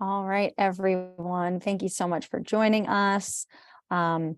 All right, everyone. Thank you so much for joining us. Um,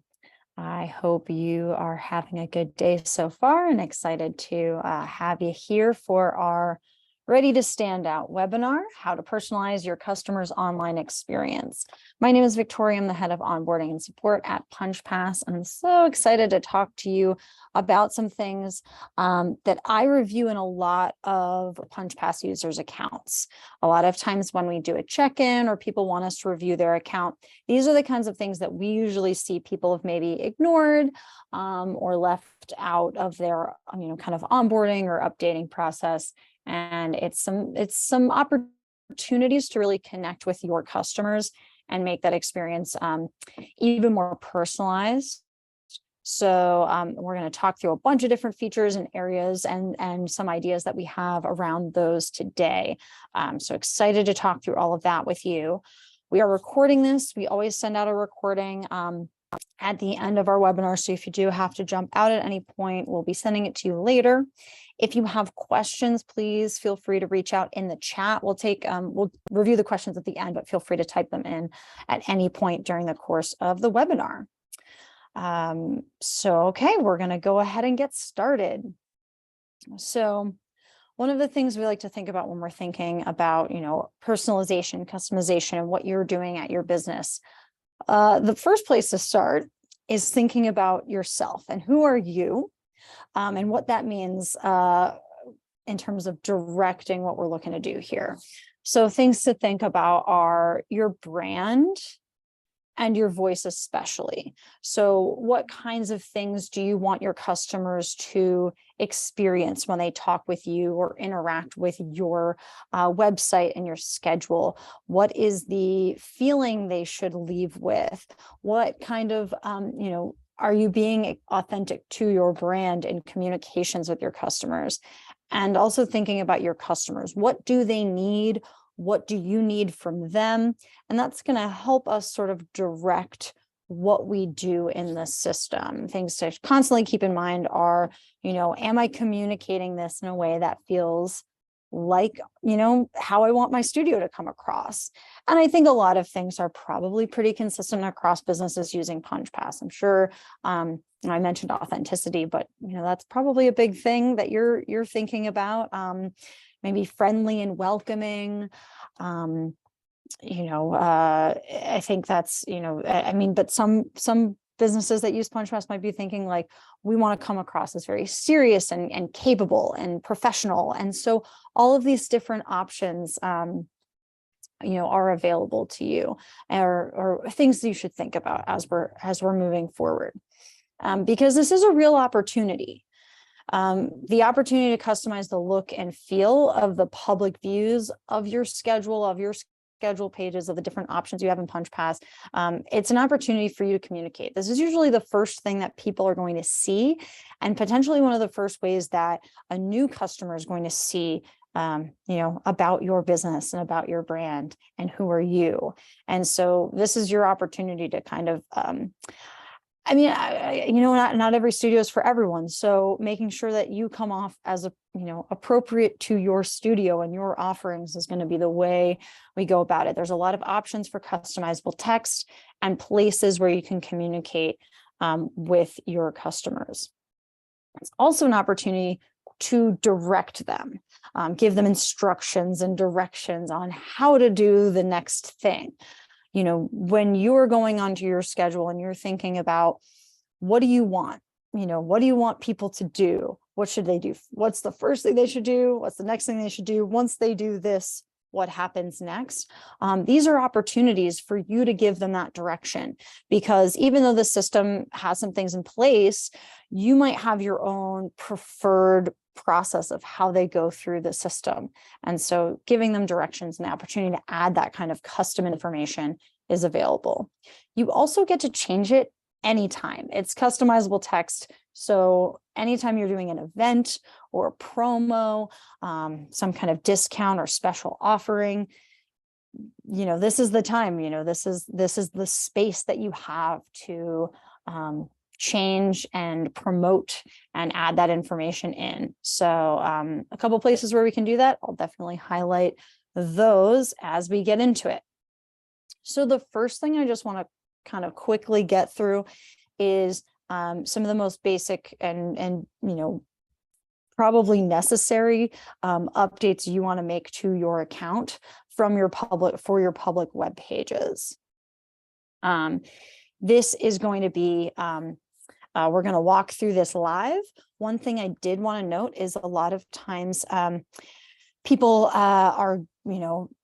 I hope you are having a good day so far and excited to have you here for our Ready to Stand Out webinar, How to Personalize Your Customer's Online Experience. My name is Victoria. I'm the head of onboarding and support at PunchPass. I'm so excited to talk to you about some things that I review in a lot of PunchPass users' accounts. A lot of times when we do a check-in or people want us to review their account, these are the kinds of things that we usually see people have maybe ignored or left out of their kind of onboarding or updating process. And it's some opportunities to really connect with your customers and make that experience even more personalized. So we're going to talk through a bunch of different features and areas and some ideas that we have around those today. So excited to talk through all of that with you. We are recording this. We always send out a recording at the end of our webinar. So if you do have to jump out at any point, we'll be sending it to you later. If you have questions, please feel free to reach out in the chat. We'll review the questions at the end, but feel free to type them in at any point during the course of the webinar. Okay, we're going to go ahead and get started. So one of the things we like to think about when we're thinking about, personalization, customization, and what you're doing at your business, the first place to start is thinking about yourself and who are you, and what that means in terms of directing what we're looking to do here. So things to think about are your brand and your voice especially. So what kinds of things do you want your customers to experience when they talk with you or interact with your website and your schedule? What is the feeling they should leave with? What kind of, are you being authentic to your brand in communications with your customers? And also thinking about your customers. What do they need? What do you need from them? And that's going to help us sort of direct what we do in the system. Things to constantly keep in mind are, am I communicating this in a way that feels like, how I want my studio to come across? And I think a lot of things are probably pretty consistent across businesses using PunchPass. I'm sure I mentioned authenticity, but that's probably a big thing that you're thinking about. Maybe friendly and welcoming. I think that's, but some businesses that use PunchPass might be thinking like, we want to come across as very serious and capable and professional. And so all of these different options, are available to you, or things that you should think about as we're moving forward, because this is a real opportunity. The opportunity to customize the look and feel of the public views of your schedule pages, of the different options you have in PunchPass. It's an opportunity for you to communicate. This is usually the first thing that people are going to see, and potentially one of the first ways that a new customer is going to see about your business and about your brand and who are you. And so this is your opportunity to kind of not every studio is for everyone. So making sure that you come off as appropriate to your studio and your offerings is going to be the way we go about it. There's a lot of options for customizable text and places where you can communicate with your customers. It's also an opportunity to direct them, give them instructions and directions on how to do the next thing. When you're going onto your schedule and you're thinking about, what do you want? What do you want people to do? What should they do? What's the first thing they should do? What's the next thing they should do? Once they do this, what happens next? These are opportunities for you to give them that direction, because even though the system has some things in place, you might have your own preferred process of how they go through the system. And so giving them directions and the opportunity to add that kind of custom information is available. You also get to change it anytime. It's customizable text. So anytime you're doing an event or a promo, some kind of discount or special offering, this is the time, this is the space that you have to change and promote and add that information in. So a couple places where we can do that, I'll definitely highlight those as we get into it. So the first thing I just want to kind of quickly get through is some of the most basic and probably necessary updates you want to make to your account from your public web pages. This is going to be we're going to walk through this live. One thing I did want to note is a lot of times people are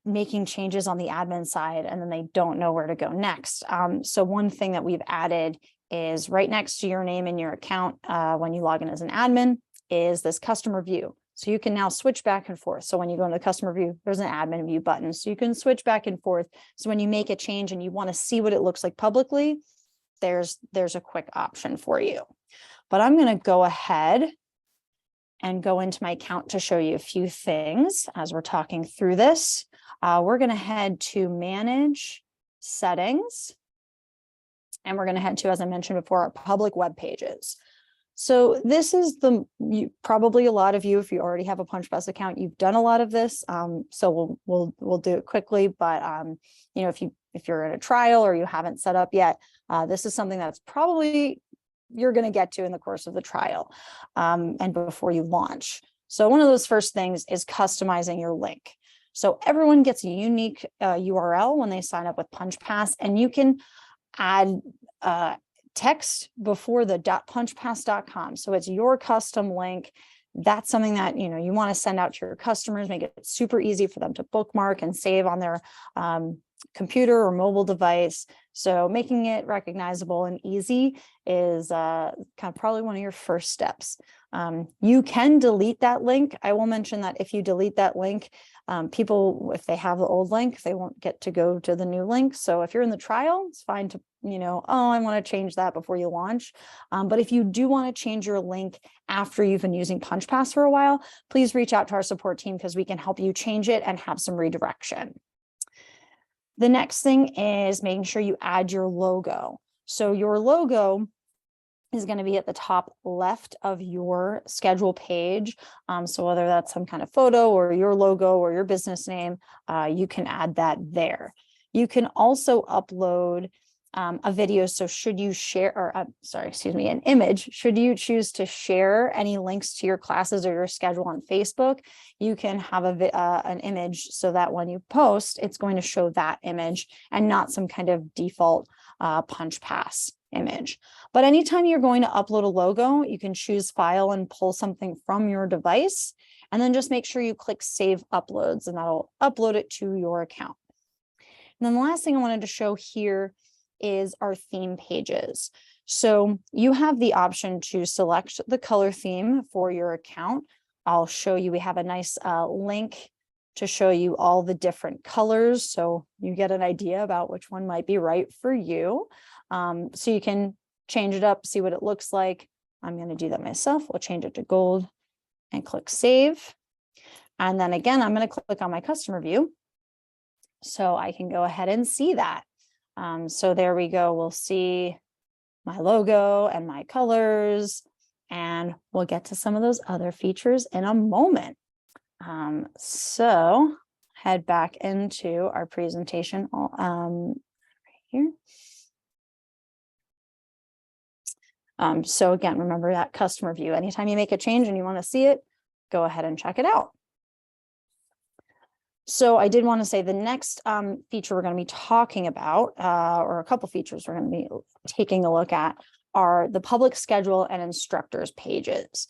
making changes on the admin side and then they don't know where to go next. So one thing that we've added is right next to your name in your account when you log in as an admin is this customer view. So you can now switch back and forth. So when you go into the customer view, there's an admin view button. So you can switch back and forth. So when you make a change and you want to see what it looks like publicly, there's a quick option for you. But I'm going to go ahead and go into my account to show you a few things as we're talking through this. We're going to head to Manage Settings. And we're going to head to, as I mentioned before, our public web pages. So this is probably a lot of you, if you already have a PunchPass account, you've done a lot of this. So we'll do it quickly. But if you're in a trial or you haven't set up yet, this is something that's probably you're going to get to in the course of the trial and before you launch. So one of those first things is customizing your link. So everyone gets a unique URL when they sign up with PunchPass, and you can add text before the .punchpass.com. So it's your custom link. That's something that you want to send out to your customers, make it super easy for them to bookmark and save on their computer or mobile device. So making it recognizable and easy is kind of probably one of your first steps. You can delete that link. I will mention that if you delete that link, people, if they have the old link, they won't get to go to the new link. So if you're in the trial, it's fine to, I want to change that before you launch. But if you do want to change your link after you've been using PunchPass for a while, please reach out to our support team because we can help you change it and have some redirection. The next thing is making sure you add your logo. So your logo is going to be at the top left of your schedule page. So whether that's some kind of photo or your logo or your business name, you can add that there. You can also upload a video. So should you share, or an image, should you choose to share any links to your classes or your schedule on Facebook, you can have an image so that when you post, it's going to show that image and not some kind of default PunchPass image. But anytime you're going to upload a logo, you can choose file and pull something from your device, and then just make sure you click Save Uploads, and that'll upload it to your account. And then the last thing I wanted to show here is our theme pages. So you have the option to select the color theme for your account. I'll show you, we have a nice link to show you all the different colors, so you get an idea about which one might be right for you. So you can change it up, see what it looks like. I'm going to do that myself. We'll change it to gold and click Save. And then again, I'm going to click on my customer view so I can go ahead and see that. So there we go. We'll see my logo and my colors, and we'll get to some of those other features in a moment. So head back into our presentation right here. So again, remember that customer view. Anytime you make a change and you want to see it, go ahead and check it out. So I did want to say the next feature we're going to be talking about, or a couple features we're going to be taking a look at, are the public schedule and instructors pages.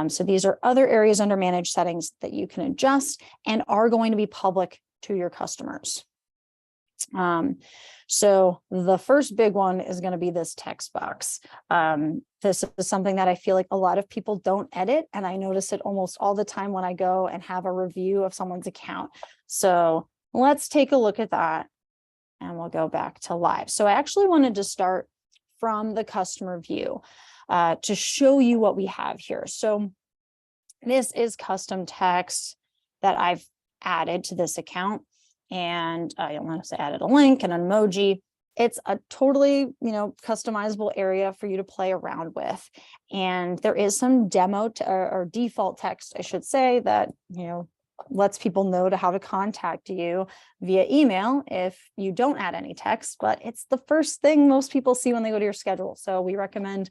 So these are other areas under managed settings that you can adjust and are going to be public to your customers. So the first big one is going to be this text box. This is something that I feel like a lot of people don't edit, and I notice it almost all the time when I go and have a review of someone's account. So let's take a look at that, and we'll go back to live. So I actually wanted to start from the customer view to show you what we have here. So this is custom text that I've added to this account. And I want to say added a link and an emoji. It's a totally, customizable area for you to play around with. And there is some demo or default text, I should say, that, lets people know how to contact you via email if you don't add any text, but it's the first thing most people see when they go to your schedule. So we recommend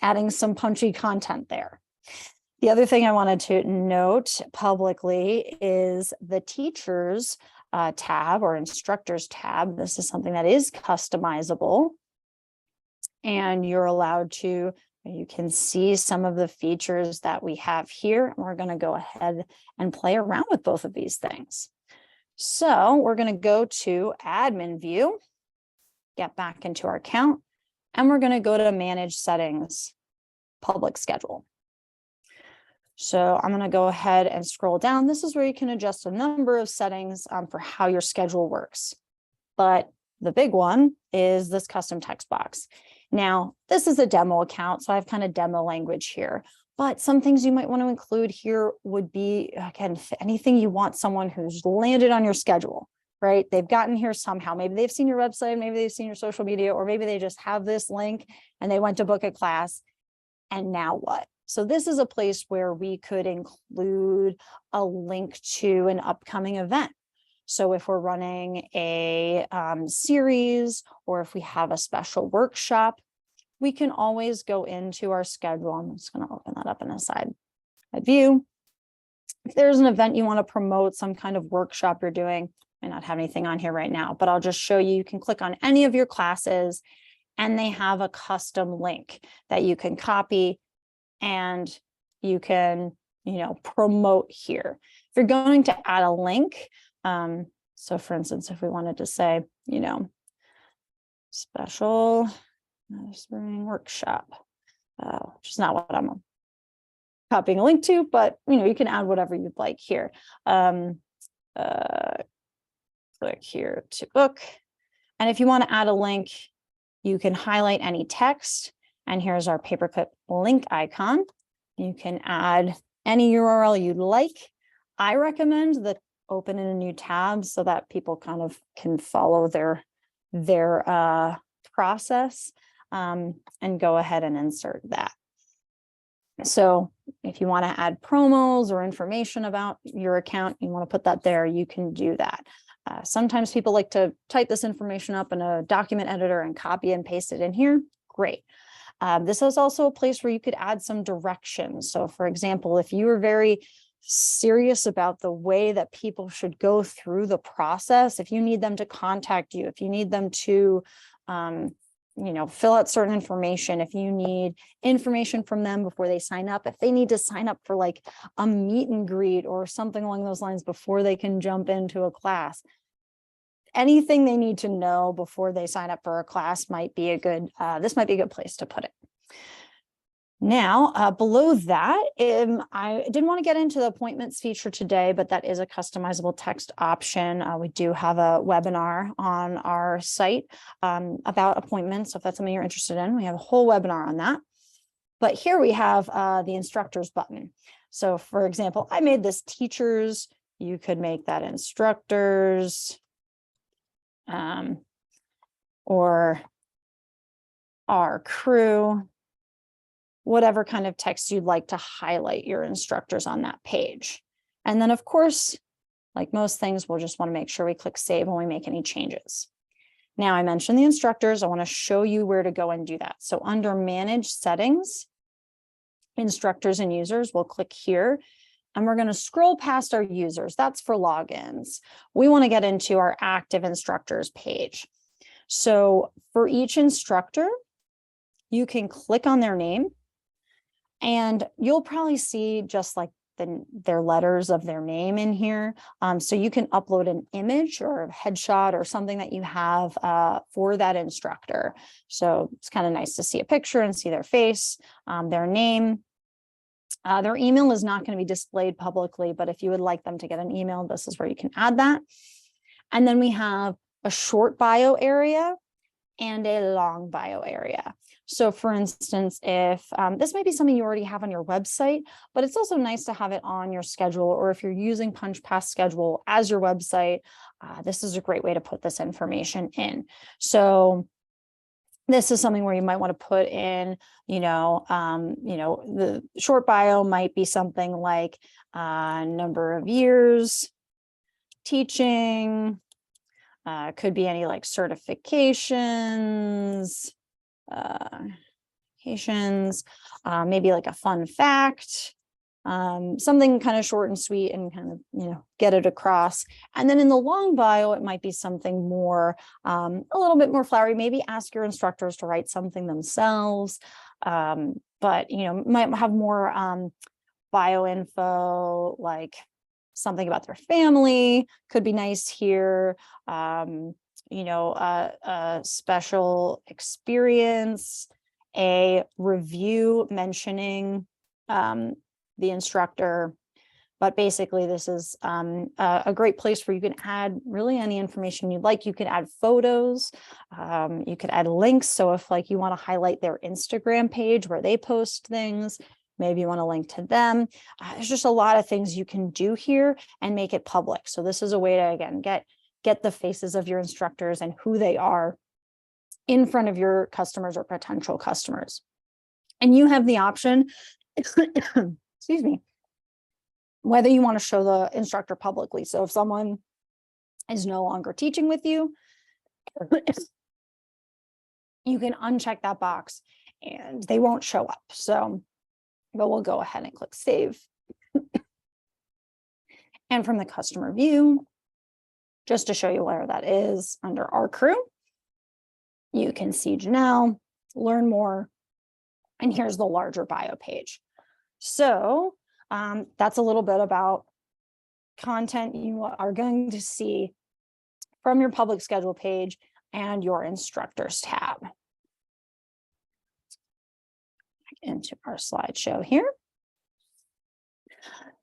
adding some punchy content there. The other thing I wanted to note publicly is the teachers tab or instructors tab. This is something that is customizable, and you're allowed to, you can see some of the features that we have here. And we're going to go ahead and play around with both of these things. So we're going to go to admin view, get back into our account, and we're going to go to manage settings, public schedule. So I'm going to go ahead and scroll down. This is where you can adjust a number of settings for how your schedule works. But the big one is this custom text box. Now, this is a demo account, so I have kind of demo language here. But some things you might want to include here would be, again, anything you want someone who's landed on your schedule, right? They've gotten here somehow. Maybe they've seen your website, maybe they've seen your social media, or maybe they just have this link and they went to book a class. And now what? So this is a place where we could include a link to an upcoming event. So if we're running a series, or if we have a special workshop, we can always go into our schedule. I'm just going to open that up in a side view. If there's an event you want to promote, some kind of workshop you're doing, I might not have anything on here right now, but I'll just show you. You can click on any of your classes, and they have a custom link that you can copy and you can, promote here. If you're going to add a link, so for instance, if we wanted to say, special spring workshop, which is not what I'm copying a link to, but you can add whatever you'd like here. Click here to book. And if you want to add a link, you can highlight any text. And here's our paperclip link icon. You can add any URL you'd like. I recommend that open in a new tab so that people kind of can follow their process and go ahead and insert that. So if you want to add promos or information about your account, you want to put that there, you can do that. Sometimes people like to type this information up in a document editor and copy and paste it in here. Great. This is also a place where you could add some directions. So for example, if you were very serious about the way that people should go through the process, if you need them to contact you, if you need them to, fill out certain information, if you need information from them before they sign up, if they need to sign up for like a meet and greet or something along those lines before they can jump into a class, anything they need to know before they sign up for a class might be a good, this might be a good place to put it. Now, below that, I didn't want to get into the appointments feature today, but that is a customizable text option. We do have a webinar on our site about appointments. So if that's something you're interested in, we have a whole webinar on that. But here we have the instructors button. So for example, I made this teachers. You could make that instructors. Or our crew, whatever kind of text you'd like to highlight your instructors on that page. And then of course, like most things, we'll just want to make sure we click save when we make any changes. Now I mentioned the instructors. I want to show you where to go and do that. So under manage settings, instructors and users, we'll click here. And we're going to scroll past our users. That's for logins. We want to get into our active instructors page. So for each instructor, you can click on their name and you'll probably see just like their letters of their name in here. So you can upload an image or a headshot or something that you have for that instructor. So it's kind of nice to see a picture and see their face, their name. Their email is not going to be displayed publicly, but if you would like them to get an email, this is where you can add that. And then we have a short bio area and a long bio area. So for instance, if this might be something you already have on your website, but it's also nice to have it on your schedule, or if you're using PunchPass Schedule as your website, this is a great way to put this information in. So this is something where you might want to put in, the short bio might be something like number of years teaching, could be any like certifications, maybe like a fun fact, something kind of short and sweet and kind of, get it across. And then in the long bio, it might be something more, a little bit more flowery. Maybe ask your instructors to write something themselves. But, might have more bio info, like something about their family could be nice here. A special experience, a review mentioning the instructor. But basically, this is a great place where you can add really any information you'd like. You could add photos, you could add links. So if like you want to highlight their Instagram page where they post things, maybe you want to link to them. There's just a lot of things you can do here and make it public. So this is a way to, again, get the faces of your instructors and who they are in front of your customers or potential customers. And you have the option, excuse me, whether you want to show the instructor publicly. So if someone is no longer teaching with you, you can uncheck that box and they won't show up. So, but we'll go ahead and click save. And from the customer view, just to show you where that is under our crew, you can see Janelle, learn more, and here's the larger bio page. So that's a little bit about content you are going to see from your public schedule page and your instructors tab. Into our slideshow here.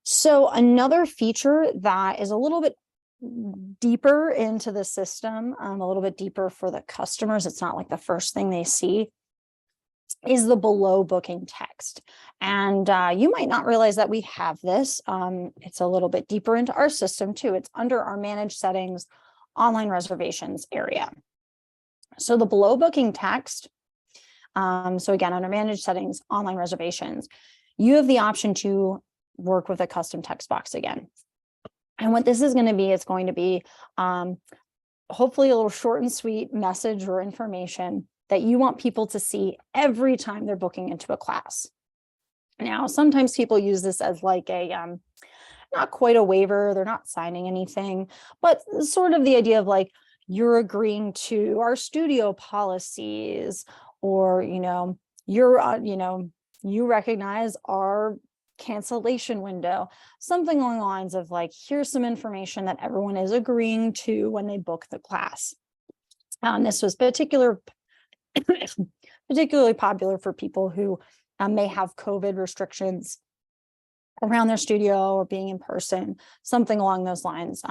So another feature that is a little bit deeper into the system, a little bit deeper for the customers, it's not like the first thing they see, is the below booking text. And you might not realize that we have this. It's a little bit deeper into our system too. It's under our managed settings, online reservations area. So the below booking text, so again, under managed settings, online reservations, you have the option to work with a custom text box again. And what this is going to be, it's going to be hopefully a little short and sweet message or information that you want people to see every time they're booking into a class. Now, sometimes people use this as like a, not quite a waiver, they're not signing anything, but sort of the idea of like, you're agreeing to our studio policies, or, you recognize our cancellation window, something along the lines of like, here's some information that everyone is agreeing to when they book the class. This was particularly popular for people who may have COVID restrictions around their studio or being in person, something along those lines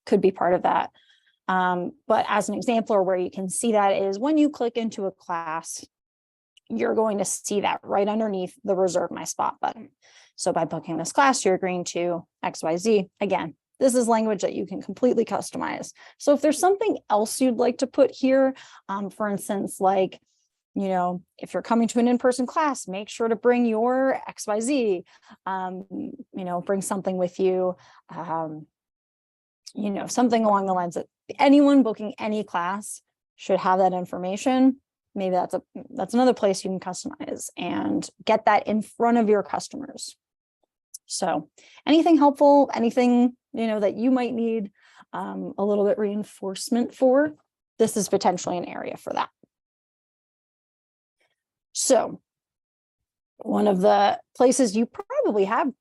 could be part of that. But as an example, or where you can see that is when you click into a class, you're going to see that right underneath the reserve my spot button. So by booking this class, you're agreeing to XYZ. Again, this is language that you can completely customize. So if there's something else you'd like to put here, for instance, like, if you're coming to an in-person class, make sure to bring your XYZ, bring something with you, something along the lines that anyone booking any class should have that information. Maybe that's another place you can customize and get that in front of your customers. So anything helpful, anything, that you might need a little bit reinforcement for, this is potentially an area for that. So one of the places you probably have,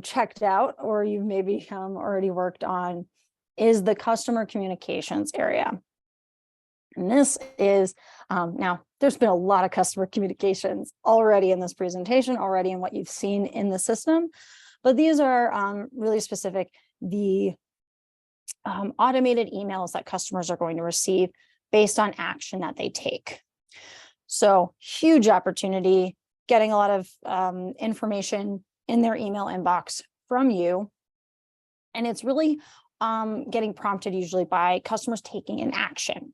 checked out, or you've maybe already worked on, is the customer communications area. And this is, now there's been a lot of customer communications already in this presentation, already in what you've seen in the system, but these are really specific, the automated emails that customers are going to receive based on action that they take. So huge opportunity, getting a lot of information in their email inbox from you. And it's really getting prompted usually by customers taking an action.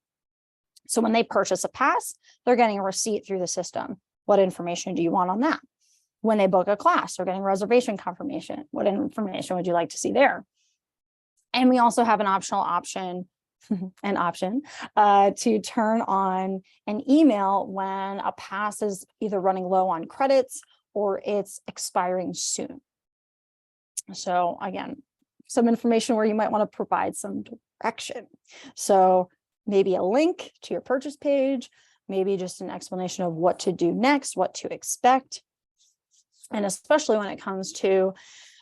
So when they purchase a pass, they're getting a receipt through the system. What information do you want on that? When they book a class, they're getting reservation confirmation. What information would you like to see there? And we also have an optional option, to turn on an email when a pass is either running low on credits or it's expiring soon. So again, some information where you might want to provide some direction. So maybe a link to your purchase page, maybe just an explanation of what to do next, what to expect. And especially when it comes to,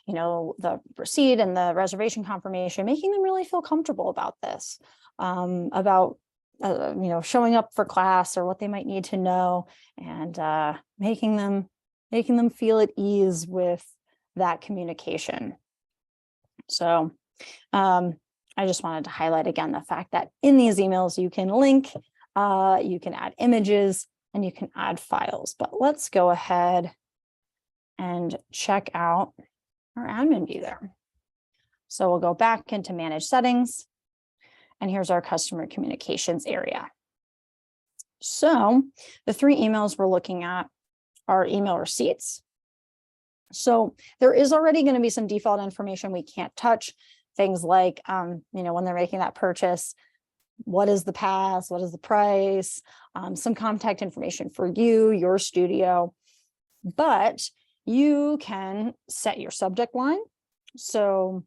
the receipt and the reservation confirmation, making them really feel comfortable about this, about, showing up for class or what they might need to know, and making them feel at ease with that communication. So I just wanted to highlight again the fact that in these emails, you can link, you can add images, and you can add files. But let's go ahead and check out our admin view there. So we'll go back into manage settings, and here's our customer communications area. So the 3 emails we're looking at are email receipts. So there is already going to be some default information we can't touch. Things like, when they're making that purchase, what is the pass? What is the price? Some contact information for you, your studio. But you can set your subject line. So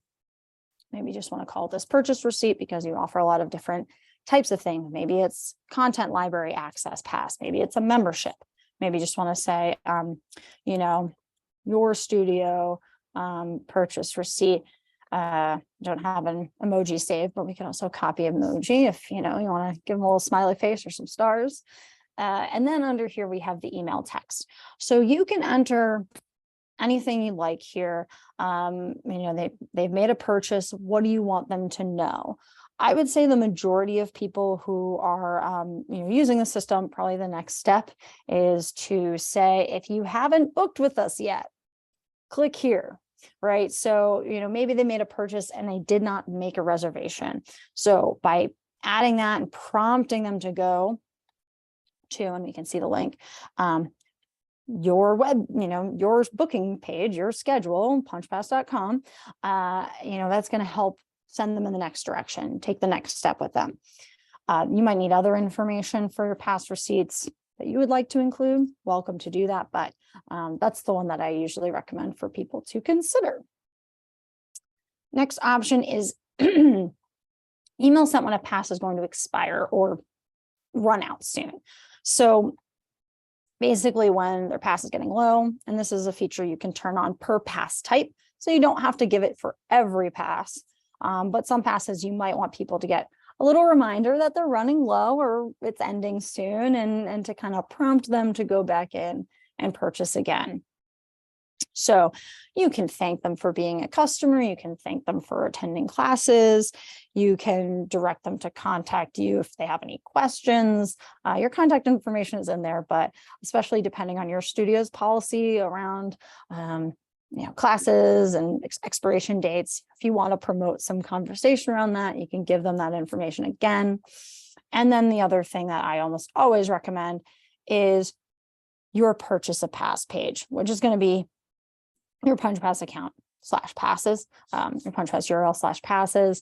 maybe you just want to call this purchase receipt because you offer a lot of different types of things. Maybe it's content library access pass. Maybe it's a membership. Maybe you just want to say, your studio purchase receipt. Don't have an emoji saved, but we can also copy emoji if you want to give them a little smiley face or some stars. And then under here we have the email text. So you can enter anything you like here. They've made a purchase. What do you want them to know? I would say the majority of people who are using the system, probably the next step is to say, if you haven't booked with us yet, click here. Right. So, maybe they made a purchase and they did not make a reservation. So by adding that and prompting them to go to, and we can see the link, your web, your booking page, your schedule, punchpass.com, that's going to help send them in the next direction, take the next step with them. You might need other information for your past receipts that you would like to include. Welcome to do that, but that's the one that I usually recommend for people to consider. Next option is email sent when a pass is going to expire or run out soon. So basically when their pass is getting low, and this is a feature you can turn on per pass type, so you don't have to give it for every pass, but some passes you might want people to get a little reminder that they're running low or it's ending soon, and to kind of prompt them to go back in and purchase again. So you can thank them for being a customer. You can thank them for attending classes. You can direct them to contact you if they have any questions. Your contact information is in there, but especially depending on your studio's policy around classes and expiration dates, if you want to promote some conversation around that, you can give them that information again. And then the other thing that I almost always recommend is your purchase a pass page, which is going to be your PunchPass account /passes, your PunchPass URL /passes,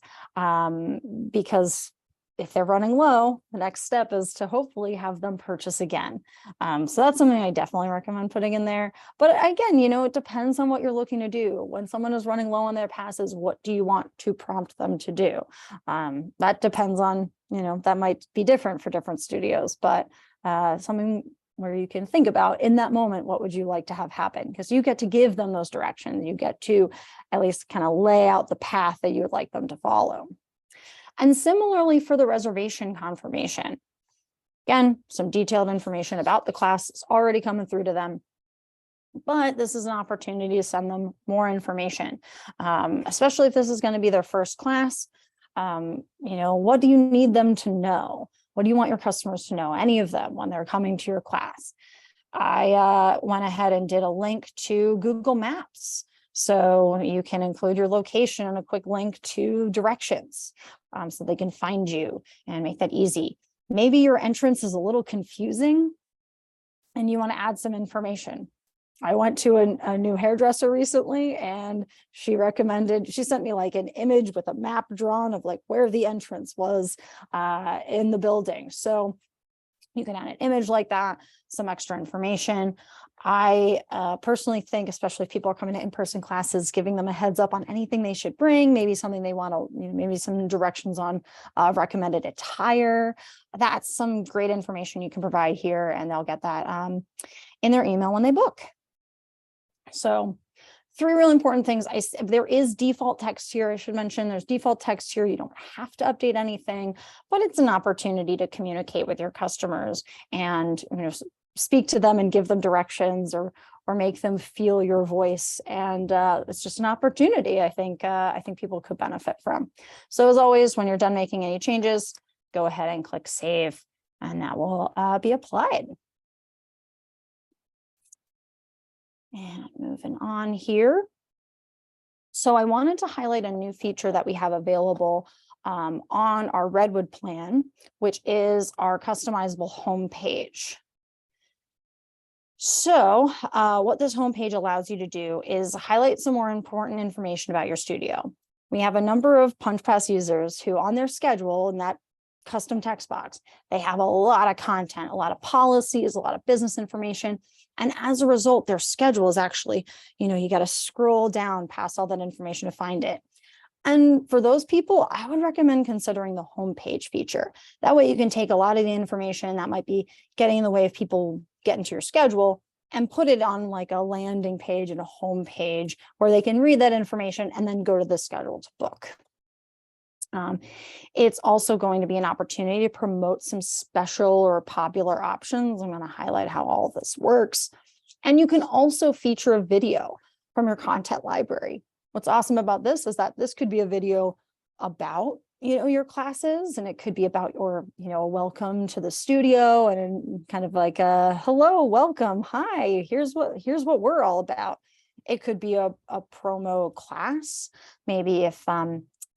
because if they're running low, the next step is to hopefully have them purchase again. So that's something I definitely recommend putting in there. But again, it depends on what you're looking to do. When someone is running low on their passes, what do you want to prompt them to do? That depends on, that might be different for different studios, but something where you can think about in that moment, what would you like to have happen? Because you get to give them those directions. You get to at least kind of lay out the path that you would like them to follow. And similarly for the reservation confirmation, again, some detailed information about the class is already coming through to them, but this is an opportunity to send them more information, especially if this is going to be their first class. What do you need them to know? What do you want your customers to know? Any of them when they're coming to your class? I went ahead and did a link to Google Maps. So you can include your location and a quick link to directions so they can find you and make that easy. Maybe your entrance is a little confusing and you want to add some information. I went to a new hairdresser recently, and she sent me like an image with a map drawn of like where the entrance was in the building. So you can add an image like that, some extra information. I personally think, especially if people are coming to in-person classes, giving them a heads up on anything they should bring, maybe something they want to, maybe some directions on recommended attire. That's some great information you can provide here, and they'll get that in their email when they book. So 3 really important things. There is default text here. I should mention there's default text here. You don't have to update anything, but it's an opportunity to communicate with your customers and speak to them and give them directions or make them feel your voice. And it's just an opportunity I think people could benefit from. So as always, when you're done making any changes, go ahead and click save, and that will be applied. And moving on here. So I wanted to highlight a new feature that we have available on our Redwood plan, which is our customizable homepage. So what this homepage allows you to do is highlight some more important information about your studio. We have a number of PunchPass users who on their schedule in that custom text box, they have a lot of content, a lot of policies, a lot of business information. And as a result, their schedule is actually, you got to scroll down past all that information to find it. And for those people, I would recommend considering the homepage feature. That way you can take a lot of the information that might be getting in the way of people getting to your schedule and put it on like a landing page and a homepage where they can read that information and then go to the schedule to book. It's also going to be an opportunity to promote some special or popular options. I'm going to highlight how all this works. And you can also feature a video from your content library. What's awesome about this is that this could be a video about, your classes, and it could be about your, welcome to the studio and kind of like a hello, welcome, hi, here's what we're all about. It could be a promo class, maybe if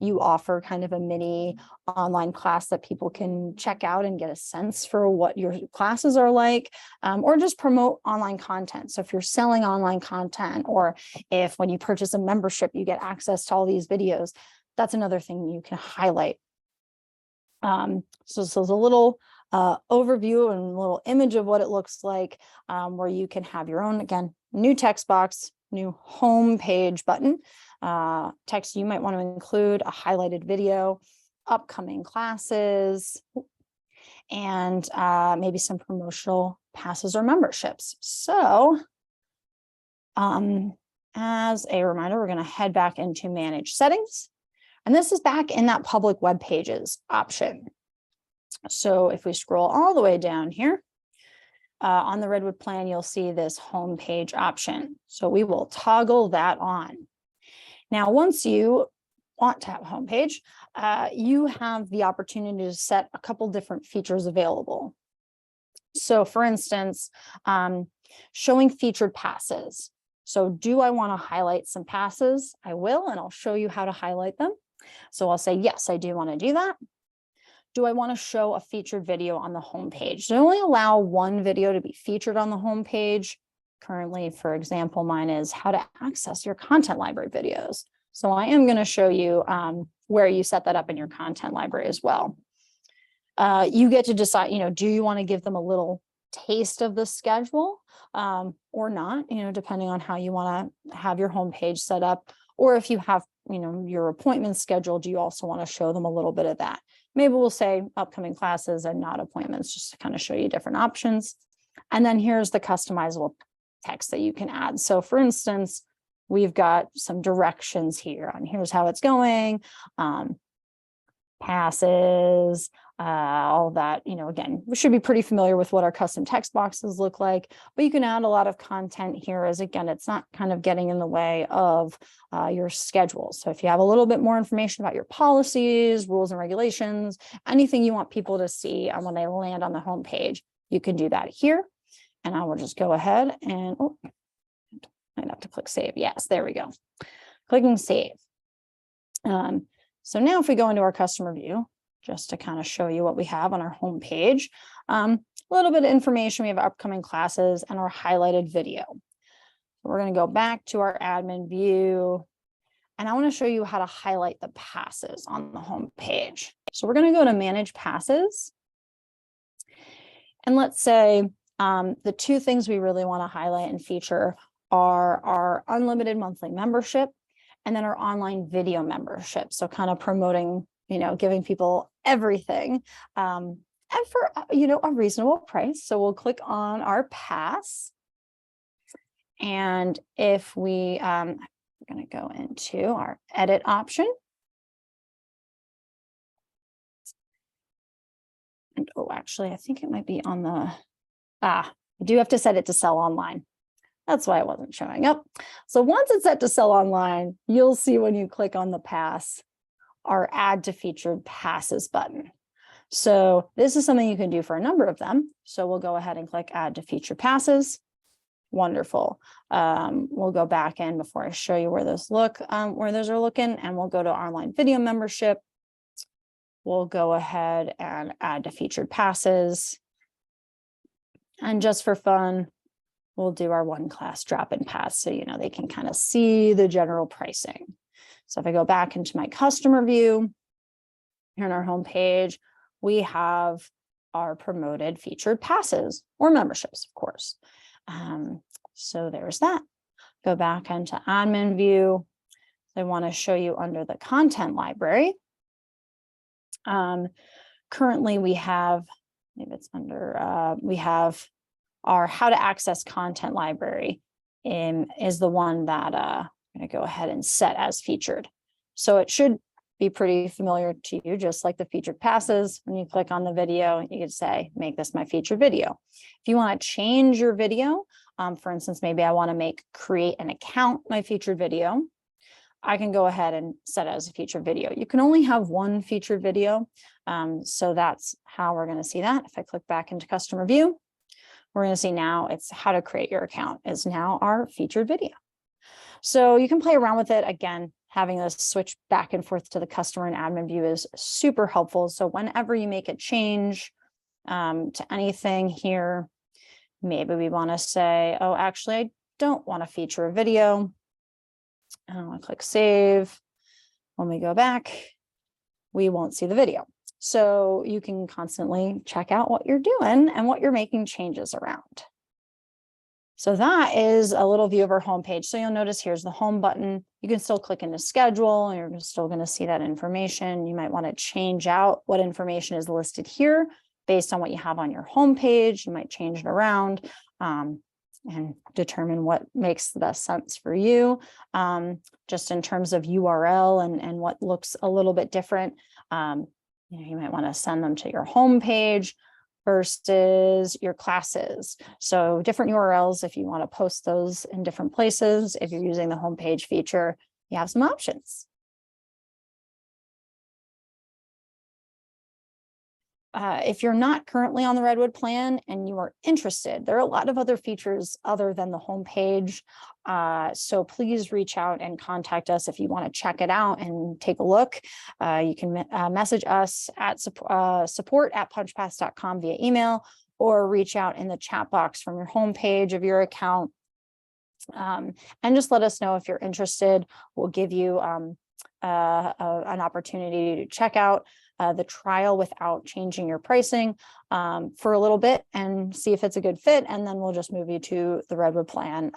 you offer kind of a mini online class that people can check out and get a sense for what your classes are like, or just promote online content. So if you're selling online content, or if when you purchase a membership, you get access to all these videos, that's another thing you can highlight. So there's a little overview and a little image of what it looks like, where you can have your own, again, new text box, new home page button. Text you might want to include a highlighted video, upcoming classes, and maybe some promotional passes or memberships. So as a reminder, we're going to head back into manage settings. And this is back in that public web pages option. So if we scroll all the way down here, on the Redwood plan, you'll see this home page option. So we will toggle that on. Now, once you want to have a homepage, you have the opportunity to set a couple different features available. So for instance, showing featured passes. So do I want to highlight some passes? I will, and I'll show you how to highlight them. So I'll say, yes, I do want to do that. Do I want to show a featured video on the homepage? So I only allow one video to be featured on the homepage. Currently, for example, mine is how to access your content library videos. So I am going to show you where you set that up in your content library as well. You get to decide, do you want to give them a little taste of the schedule or not, depending on how you want to have your homepage set up. Or if you have, your appointments scheduled, do you also want to show them a little bit of that? Maybe we'll say upcoming classes and not appointments, just to kind of show you different options. And then here's the customizable text that you can add. So for instance, we've got some directions here on here's how it's going, passes, all that, again, we should be pretty familiar with what our custom text boxes look like, but you can add a lot of content here as, again, it's not kind of getting in the way of your schedule. So if you have a little bit more information about your policies, rules and regulations, anything you want people to see when they land on the homepage, you can do that here. And I will just go ahead and, I'd have to click save. Yes, there we go. Clicking save. So now if we go into our customer view, just to kind of show you what we have on our home page. A little bit of information. We have upcoming classes and our highlighted video. We're going to go back to our admin view, and I want to show you how to highlight the passes on the home page. So we're going to go to manage passes. And let's say the two things we really want to highlight and feature are our unlimited monthly membership and then our online video membership. So kind of promoting, giving people everything and for, a reasonable price. So we'll click on our pass. And if we, we're going to go into our edit option. And actually, I think it might be on the, I do have to set it to sell online. That's why it wasn't showing up. So once it's set to sell online, you'll see when you click on the pass, our add to featured passes button. So this is something you can do for a number of them. So we'll go ahead and click add to featured passes. Wonderful. We'll go back in before I show you where those are looking, and we'll go to online video membership. We'll go ahead and add to featured passes. And just for fun, we'll do our one class drop-in pass so they can kind of see the general pricing. So if I go back into my customer view, here on our home page, we have our promoted featured passes or memberships, of course. So there's that. Go back into admin view. I want to show you under the content library. Currently we have, maybe it's under, we have our how to access content library is the one that I'm going to go ahead and set as featured. So it should be pretty familiar to you, just like the featured passes. When you click on the video, you can say, make this my featured video. If you want to change your video, for instance, maybe I want to create an account, my featured video, I can go ahead and set it as a featured video. You can only have one featured video. So that's how we're going to see that. If I click back into customer view, we're going to see now it's how to create your account is now our featured video. So you can play around with it. Again, having this switch back and forth to the customer and admin view is super helpful. So whenever you make a change to anything here, maybe we want to say, oh, actually, I don't want to feature a video. And I want to click save. When we go back, we won't see the video. So you can constantly check out what you're doing and what you're making changes around. So that is a little view of our homepage. So you'll notice here's the home button. You can still click into schedule and you're still going to see that information. You might want to change out what information is listed here based on what you have on your homepage. You might change it around and determine what makes the best sense for you. Just in terms of URL and what looks a little bit different. You might want to send them to your homepage versus your classes. So different URLs, if you want to post those in different places, if you're using the homepage feature, you have some options. If you're not currently on the Redwood plan and you are interested, there are a lot of other features other than the homepage. So please reach out and contact us if you want to check it out and take a look. You can message us at support@punchpass.com via email, or reach out in the chat box from your homepage of your account. And just let us know if you're interested. We'll give you an opportunity to check out the trial without changing your pricing for a little bit and see if it's a good fit. And then we'll just move you to the Redwood plan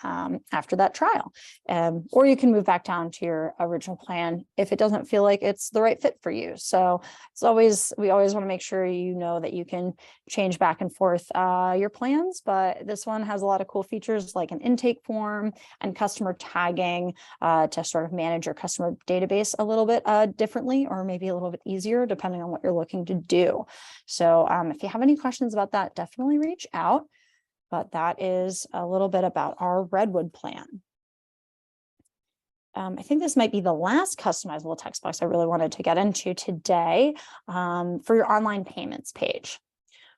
after that trial. Or you can move back down to your original plan if it doesn't feel like it's the right fit for you. So we always want to make sure you know that you can change back and forth your plans, but this one has a lot of cool features like an intake form and customer tagging to sort of manage your customer database a little bit differently, or maybe a little bit easier depending on what you're looking to do. So if you have any questions about that, definitely reach out. But that is a little bit about our Redwood plan. I think this might be the last customizable text box I really wanted to get into today for your online payments page.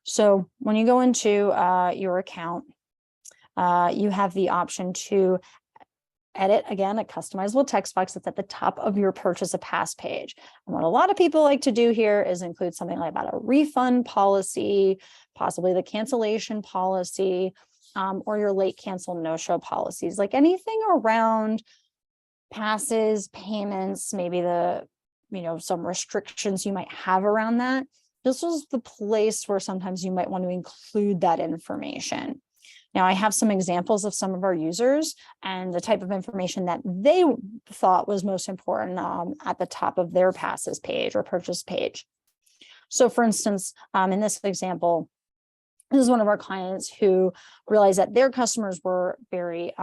So when you go into your account, you have the option to edit, again, a customizable text box that's at the top of your purchase a pass page. And what a lot of people like to do here is include something like about a refund policy, possibly the cancellation policy, or your late cancel no-show policies, like anything around passes, payments, maybe some restrictions you might have around that. This was the place where sometimes you might want to include that information. Now, I have some examples of some of our users and the type of information that they thought was most important at the top of their passes page or purchase page. So for instance, in this example, this is one of our clients who realized that their customers were very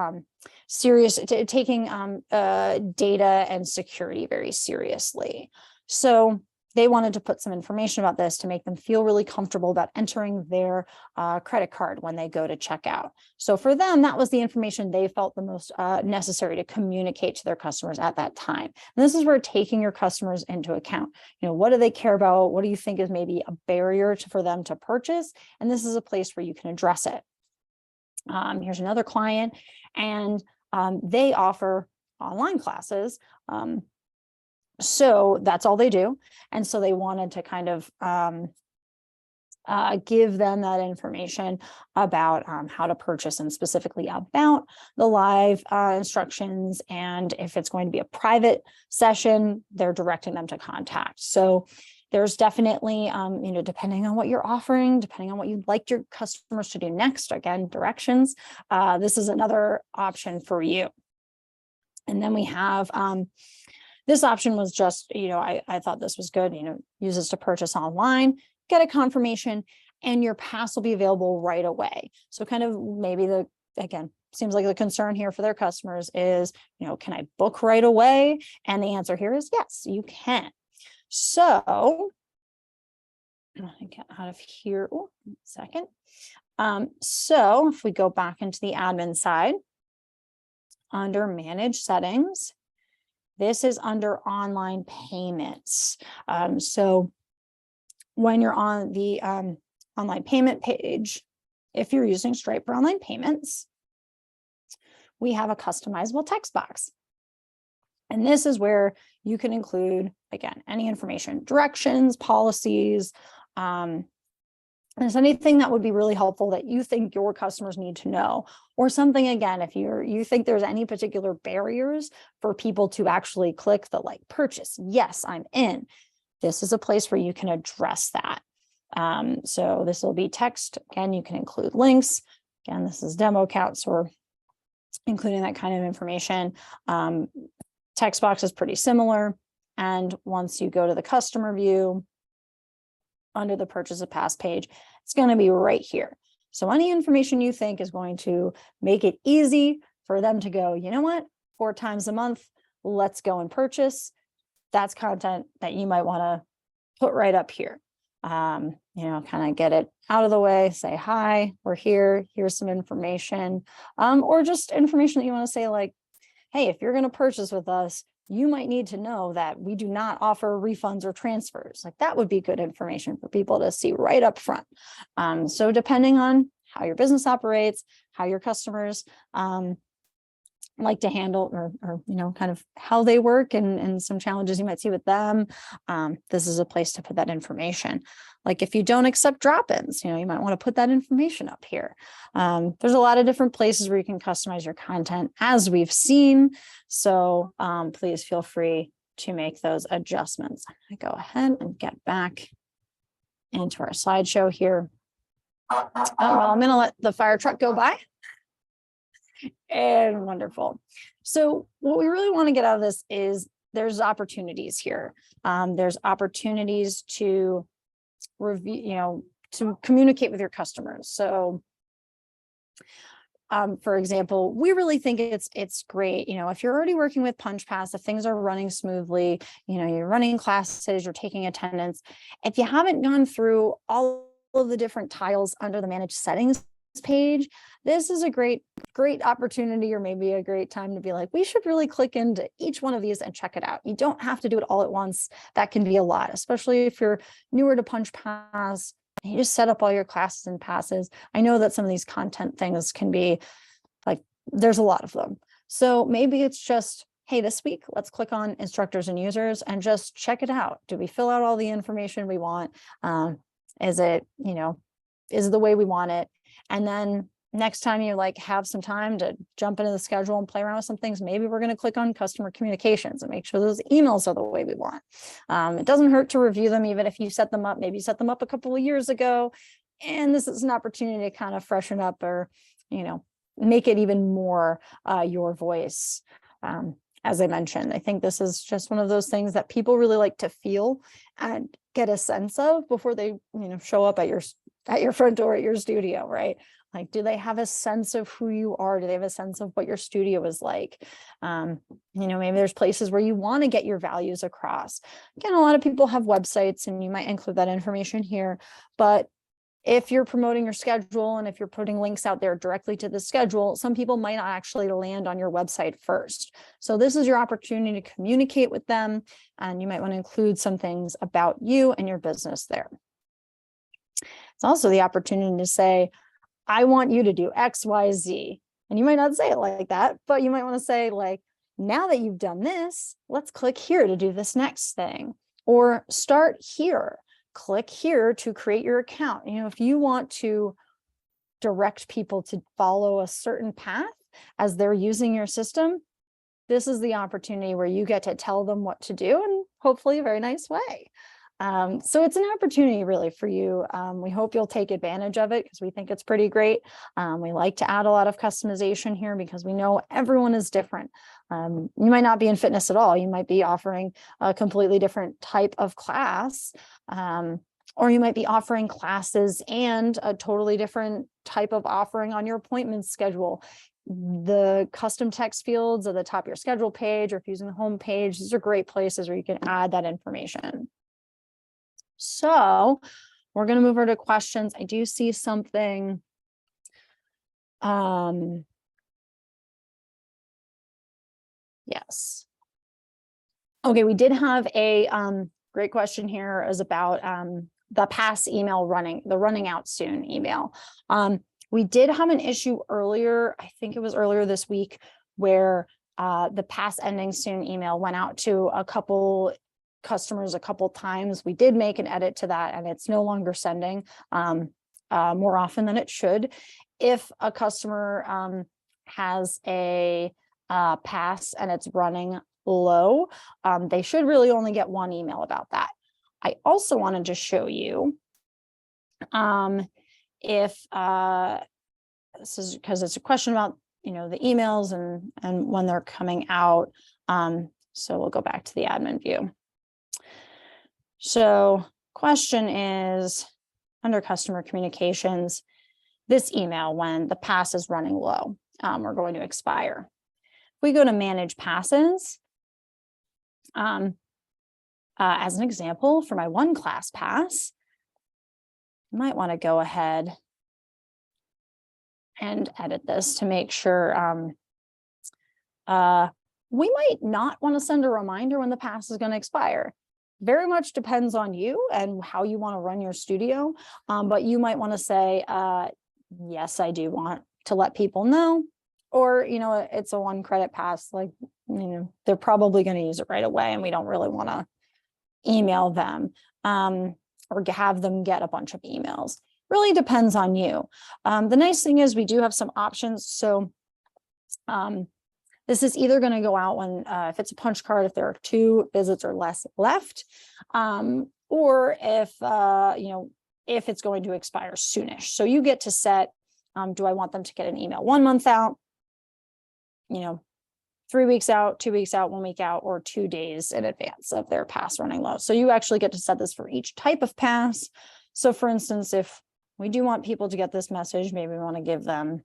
serious, taking data and security very seriously. So they wanted to put some information about this to make them feel really comfortable about entering their credit card when they go to checkout. So for them, that was the information they felt the most necessary to communicate to their customers at that time. And this is where taking your customers into account. What do they care about? What do you think is maybe a barrier for them to purchase? And this is a place where you can address it. Here's another client, and they offer online classes. So that's all they do. And so they wanted to kind of give them that information about how to purchase, and specifically about the live instructions. And if it's going to be a private session, they're directing them to contact. So there's definitely, depending on what you're offering, depending on what you'd like your customers to do next, again, directions, this is another option for you. And then we have, this option was just, I thought this was good, use this to purchase online, get a confirmation, and your pass will be available right away. So kind of maybe again, seems like the concern here for their customers is, can I book right away? And the answer here is yes, you can. So I get out of here, one second. So if we go back into the admin side, under manage settings, this is under online payments. So when you're on the online payment page, if you're using Stripe for online payments, we have a customizable text box. And this is where you can include, again, any information, directions, policies, there's anything that would be really helpful that you think your customers need to know, or something, again, if you think there's any particular barriers for people to actually click the purchase, yes, I'm in. This is a place where you can address that. So this will be text. Again, you can include links. Again, this is demo account, so we're including that kind of information. Text box is pretty similar. And once you go to the customer view, under the purchase a pass page, it's going to be right here. So any information you think is going to make it easy for them to go, you know what, 4 times a month, let's go and purchase. That's content that you might want to put right up here. Kind of get it out of the way, say, hi, we're here, here's some information, or just information that you want to say, like, hey, if you're going to purchase with us, you might need to know that we do not offer refunds or transfers. Like, that would be good information for people to see right up front. So depending on how your business operates, how your customers like to handle, or kind of how they work, and some challenges you might see with them, this is a place to put that information. Like, if you don't accept drop-ins, you might want to put that information up here. There's a lot of different places where you can customize your content, as we've seen. So please feel free to make those adjustments. I go ahead and get back into our slideshow here. Well, I'm going to let the fire truck go by. And wonderful. So what we really want to get out of this is there's opportunities here. There's opportunities to review, to communicate with your customers. So for example, we really think it's great, if you're already working with PunchPass, if things are running smoothly, you're running classes, you're taking attendance. If you haven't gone through all of the different tiles under the manage settings page, this is a great opportunity, or maybe a great time to be like, we should really click into each one of these and check it out. You don't have to do it all at once. That can be a lot, especially if you're newer to PunchPass and you just set up all your classes and passes. I know that some of these content things can be like, there's a lot of them. So maybe it's just, hey, this week, let's click on instructors and users and just check it out. Do we fill out all the information we want? Is it, is it the way we want it? And then next time you have some time to jump into the schedule and play around with some things, maybe we're going to click on customer communications and make sure those emails are the way we want. It doesn't hurt to review them, even if you set them up, maybe you set them up a couple of years ago. And this is an opportunity to kind of freshen up or, make it even more your voice. As I mentioned, I think this is just one of those things that people really like to feel and get a sense of before they, show up at your front door at your studio, right? Like, do they have a sense of who you are? Do they have a sense of what your studio is like? Maybe there's places where you want to get your values across. Again, a lot of people have websites, and you might include that information here, but if you're promoting your schedule and if you're putting links out there directly to the schedule, some people might not actually land on your website first. So this is your opportunity to communicate with them, and you might want to include some things about you and your business there. It's also the opportunity to say, I want you to do X, Y, Z. And you might not say it like that, but you might want to say, now that you've done this, let's click here to do this next thing, or start here. Click here to create your account. If you want to direct people to follow a certain path as they're using your system, this is the opportunity where you get to tell them what to do, in hopefully a very nice way. So it's an opportunity really for you. We hope you'll take advantage of it because we think it's pretty great. We like to add a lot of customization here because we know everyone is different. You might not be in fitness at all. You might be offering a completely different type of class, or you might be offering classes and a totally different type of offering on your appointment schedule. The custom text fields at the top of your schedule page, or if you're using the home page, these are great places where you can add that information. So we're going to move over to questions. I do see something. Yes. Okay, we did have a great question here is about the pass email the running out soon email. We did have an issue earlier, I think it was earlier this week, where the pass ending soon email went out to a couple customers a couple times. We did make an edit to that, and it's no longer sending more often than it should. If a customer has a pass and it's running low, they should really only get one email about that. I also wanted to show you if this is because it's a question about the emails and when they're coming out. So we'll go back to the admin view. So question is, under customer communications, this email, when the pass is running low, we're going to expire. If we go to manage passes, as an example, for my one class pass, I might want to go ahead and edit this to make sure we might not want to send a reminder when the pass is going to expire. Very much depends on you and how you want to run your studio. But you might want to say, yes, I do want to let people know, or, it's a 1 credit pass, they're probably going to use it right away and we don't really want to email them or have them get a bunch of emails. Really depends on you. The nice thing is we do have some options. So this is either going to go out when, if it's a punch card, if there are 2 visits or less left, or if, if it's going to expire soonish. So you get to set, do I want them to get an email 1 month out, 3 weeks out, 2 weeks out, 1 week out, or 2 days in advance of their pass running low. So you actually get to set this for each type of pass. So for instance, if we do want people to get this message, maybe we want to give them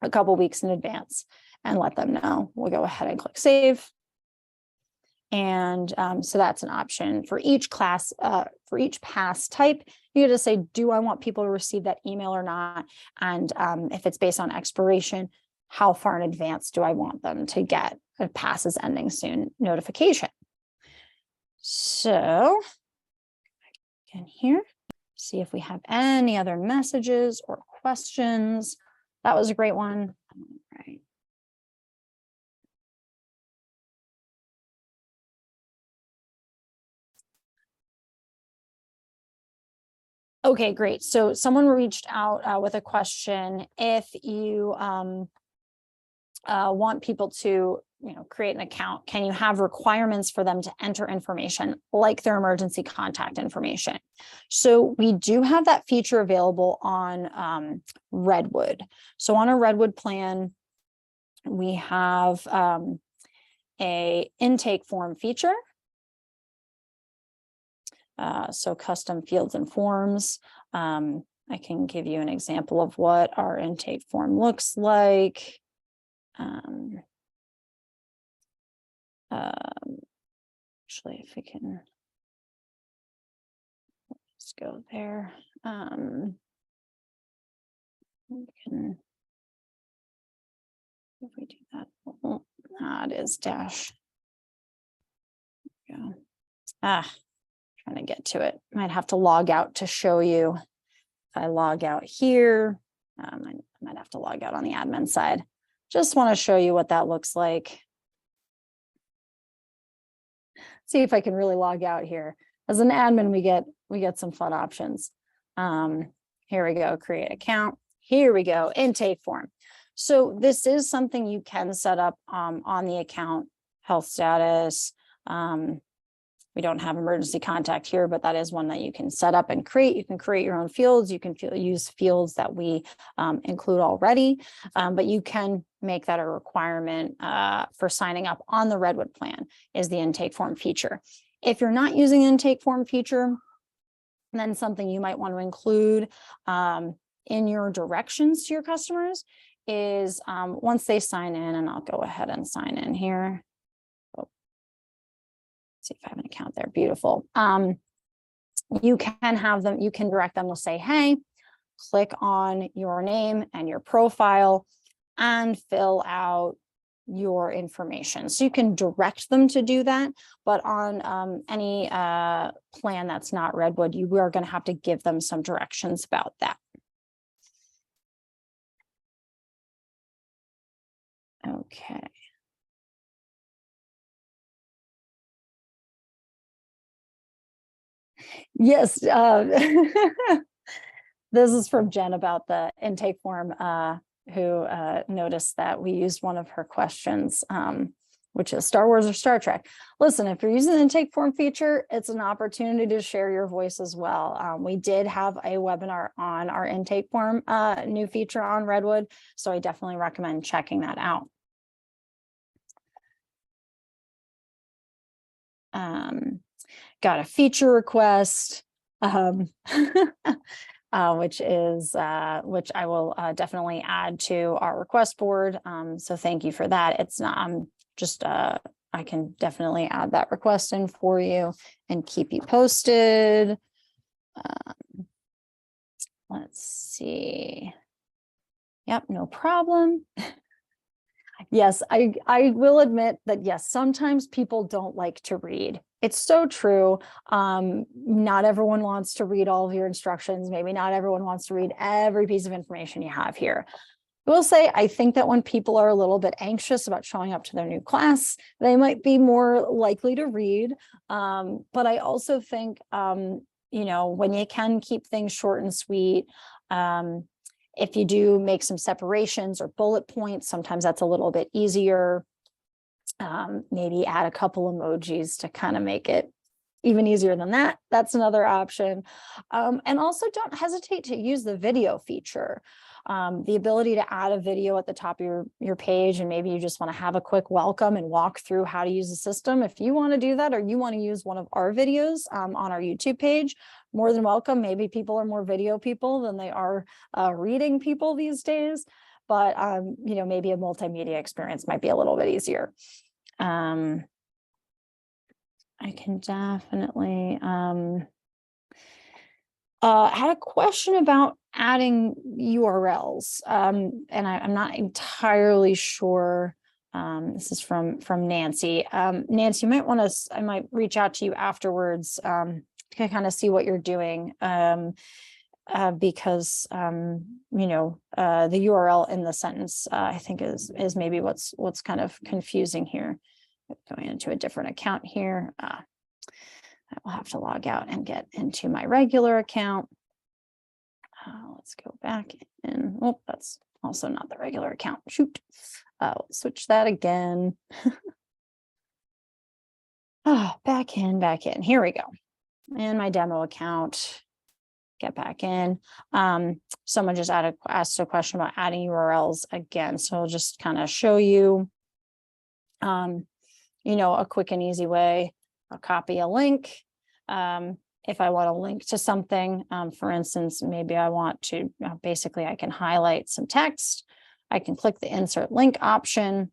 a couple weeks in advance and let them know. We'll go ahead and click save. And so that's an option for each class, for each pass type. You get to say, do I want people to receive that email or not? And if it's based on expiration, how far in advance do I want them to get a pass is ending soon notification? So again here, see if we have any other messages or questions. That was a great one. All right. Okay, great. So someone reached out with a question. If you want people to, create an account, can you have requirements for them to enter information like their emergency contact information? So we do have that feature available on Redwood. So on a Redwood plan, we have a intake form feature. So custom fields and forms. I can give you an example of what our intake form looks like. Actually, if we can, let's go there. We can, if we do that, it is dash. Yeah. Trying to get to it. Might have to log out to show you. If I log out here, I might have to log out on the admin side. Just want to show you what that looks like. See if I can really log out here. As an admin, we get some fun options. Here we go, create account. Here we go, intake form. So this is something you can set up on the account, health status. We don't have emergency contact here, but that is one that you can set up and create. You can create your own fields. You can use fields that we include already, but you can make that a requirement for signing up on the Redwood plan is the intake form feature. If you're not using the intake form feature, then something you might want to include in your directions to your customers is once they sign in, and I'll go ahead and sign in here. See if I have an account there. Beautiful. You can have them, you can direct them to say, hey, click on your name and your profile and fill out your information. So you can direct them to do that, but on any plan that's not Redwood, you are going to have to give them some directions about that. Okay. Yes. This is from Jen about the intake form, who noticed that we used one of her questions, which is Star Wars or Star Trek. Listen, if you're using the intake form feature, it's an opportunity to share your voice as well. We did have a webinar on our intake form new feature on Redwood, so I definitely recommend checking that out. Got a feature request, which I will definitely add to our request board. So thank you for that. It's not, I can definitely add that request in for you and keep you posted. Let's see. Yep, no problem. Yes, I will admit that, yes, sometimes people don't like to read. It's so true. Not everyone wants to read all of your instructions. Maybe not everyone wants to read every piece of information you have here. I will say, I think that when people are a little bit anxious about showing up to their new class, they might be more likely to read. But I also think, when you can keep things short and sweet, if you do make some separations or bullet points, sometimes that's a little bit easier. Maybe add a couple emojis to kind of make it even easier than that. That's another option. And also don't hesitate to use the video feature. The ability to add a video at the top of your page, and maybe you just want to have a quick welcome and walk through how to use the system. If you want to do that, or you want to use one of our videos on our YouTube page, more than welcome. Maybe people are more video people than they are reading people these days, but maybe a multimedia experience might be a little bit easier. I can definitely had a question about adding URLs, and I'm not entirely sure. This is from Nancy. Nancy, you might want to, I might reach out to you afterwards to kind of see what you're doing, because the URL in the sentence I think is maybe what's kind of confusing here. Going into a different account here. I will have to log out and get into my regular account. Let's go back in. Oh, that's also not the regular account. Shoot. Switch that again. Back in. Here we go. And my demo account. Get back in. Someone just asked a question about adding URLs again. So I'll just kind of show you, a quick and easy way. I'll copy a link. If I want to link to something, for instance, maybe I want to, basically I can highlight some text. I can click the insert link option,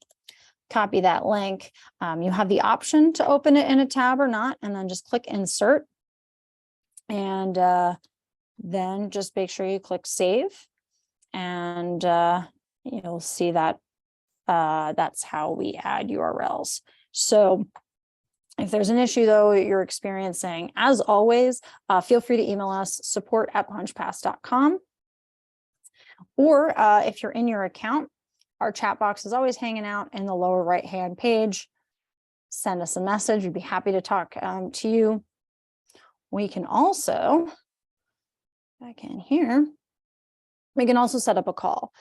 copy that link. You have the option to open it in a tab or not, and then just click insert. And then just make sure you click save. And you'll see that that's how we add URLs. So if there's an issue, though, you're experiencing, as always, feel free to email us, support@launchpass.com. Or if you're in your account, our chat box is always hanging out in the lower right-hand page. Send us a message. We'd be happy to talk to you. We can also, back in here, we can also set up a call.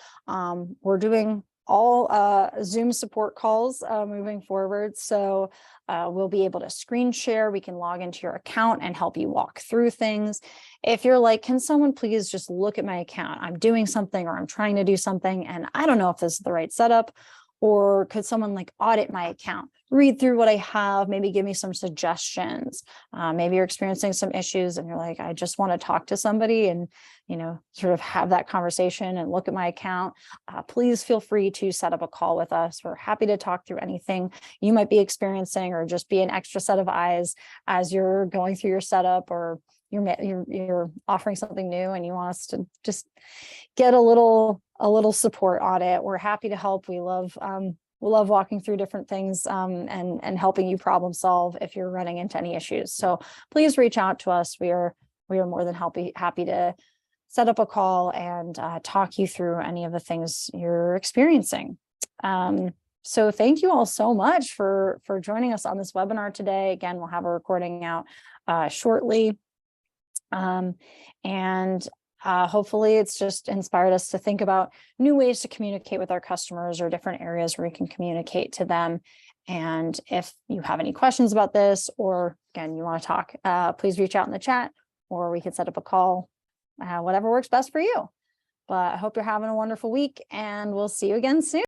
We're doing all Zoom support calls moving forward. So we'll be able to screen share. We can log into your account and help you walk through things. If you're like, can someone please just look at my account? I'm doing something or I'm trying to do something and I don't know if this is the right setup. Or could someone like audit my account, read through what I have, maybe give me some suggestions. Maybe you're experiencing some issues and you're like, I just want to talk to somebody and, sort of have that conversation and look at my account. Please feel free to set up a call with us. We're happy to talk through anything you might be experiencing or just be an extra set of eyes as you're going through your setup, or you're offering something new and you want us to just get a little support on it. We're happy to help. We love walking through different things and helping you problem solve if you're running into any issues. So please reach out to us. We are more than happy to set up a call and talk you through any of the things you're experiencing. So thank you all so much for joining us on this webinar today. Again, we'll have a recording out shortly. Hopefully it's just inspired us to think about new ways to communicate with our customers or different areas where we can communicate to them. And if you have any questions about this, or again, you want to talk, please reach out in the chat, or we can set up a call, whatever works best for you. But I hope you're having a wonderful week and we'll see you again soon.